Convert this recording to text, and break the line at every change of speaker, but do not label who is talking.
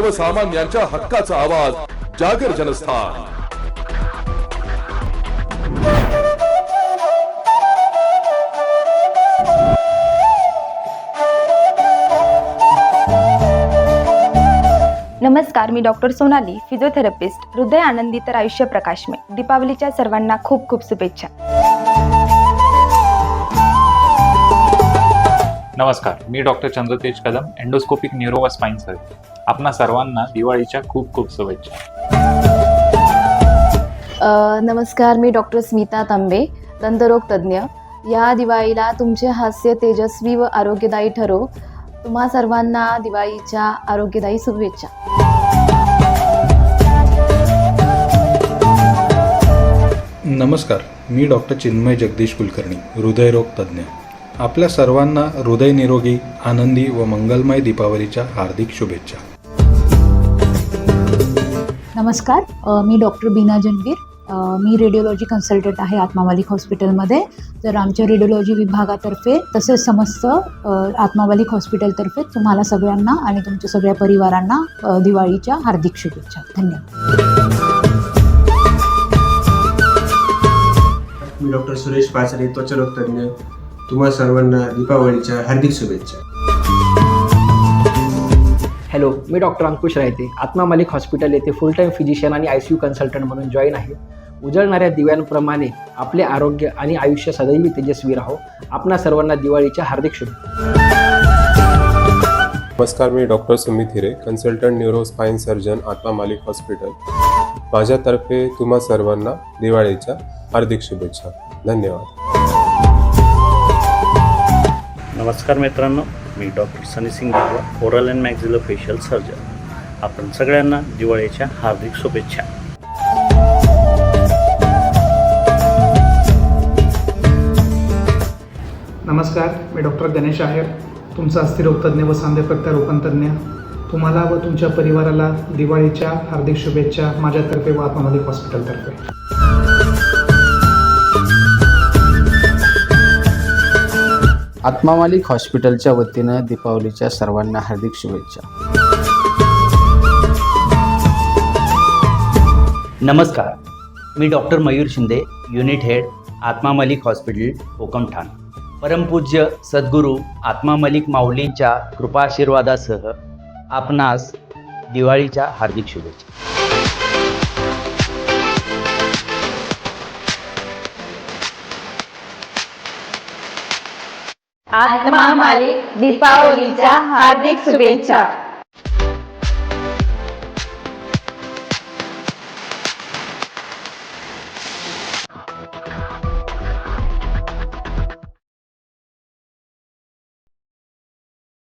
सर्वसामान्यांच्या हक्काचा आवाज जागर जनस्थान।
नमस्कार, मी डॉक्टर सोनाली, फिजिओथेरपिस्ट, हृदय आनंदी तर आयुष्य प्रकाशमय। दीपावलीच्या सर्वांना खूप खूप शुभेच्छा।
नमस्कार, मी डॉक्टर चंद्रतेज कदम, एंडोस्कोपिक न्यूरो व स्पाइन सर्जन। आपणा सर्वांना दिवाळीच्या खूप खूप शुभेच्छा।
नमस्कार, मी डॉक्टर स्मिता तांबे, दंतरोग तज्ज्ञ। या दिवाळीला तुमचे हास्य तेजस्वी व आरोग्यदायी ठरो। तुम्हा सर्वांना दिवाळीच्या आरोग्यदायी शुभेच्छा।
नमस्कार, मी डॉक्टर चिन्मय जगदीश कुलकर्णी, हृदयरोग तज्ज्ञ। आपल्या सर्वांना हृदय निरोगी, आनंदी व मंगलमय दीपावलीच्या हार्दिक शुभेच्छा।
नमस्कार, मी डॉक्टर बीना जनवीर, मी रेडिओलॉजी कन्सल्टंट आहे आत्मा मालिक हॉस्पिटलमध्ये। तर आमच्या रेडिओलॉजी विभागातर्फे तसेच समस्त आत्मा मालिक हॉस्पिटलतर्फे तुम्हाला सगळ्यांना आणि तुमच्या सगळ्या परिवारांना दिवाळीच्या हार्दिक शुभेच्छा। धन्यवाद।
मी डॉक्टर सुरेश पाचरे, त्वचारोग तज्ज्ञ। तुम्हा सर्वांना दीपावलीच्या हार्दिक शुभेच्छा।
हॅलो, मी डॉक्टर अंकुश रायते, आत्मा मालिक हॉस्पिटल येथे फुल टाईम फिजिशियन आणि ICU कन्सल्टंट म्हणून जॉईन आहे। उजळणाऱ्या दिव्यांप्रमाणे आपले आरोग्य आणि आयुष्य सदैव तेजस्वी राहो। आपणा सर्वांना दिवाळीच्या हार्दिक शुभेच्छा।
नमस्कार, मी डॉक्टर सुमित हिरे, कन्सल्टंट न्यूरो स्पाइन सर्जन, आत्मा मालिक हॉस्पिटल। माझ्यातर्फे तुम्हा सर्वांना दिवाळीच्या हार्दिक शुभेच्छा। धन्यवाद।
नमस्कार मित्रांनो, मी डॉक्टर सनी सिंग बाबा, ओरल अँड मॅक्झिलोफेशियल सर्जन। आपण सगळ्यांना दिवाळीच्या हार्दिक शुभेच्छा।
नमस्कार, मी डॉक्टर गणेश आहेर, तुमचा अस्थिरोग तज्ज्ञ व सांधे प्रत्यारोपण तज्ज्ञ। तुम्हाला व तुमच्या परिवाराला दिवाळीच्या हार्दिक शुभेच्छा माझ्यातर्फे व आत्मा मालिक हॉस्पिटलतर्फे।
आत्मा मालिक हॉस्पिटलच्या वतीनं दीपावलीच्या सर्वांना हार्दिक शुभेच्छा।
नमस्कार, मी doctor Mayur Shinde, unit head, Atma Malik hospital, Kokamthan. परमपूज्य सद्गुरू आत्मा मालिक माऊलींच्या कृपाआशीर्वादासह आपणास दिवाळीच्या हार्दिक शुभेच्छा।
आत्मा मालिक दीपावलीच्या हार्दिक शुभेच्छा।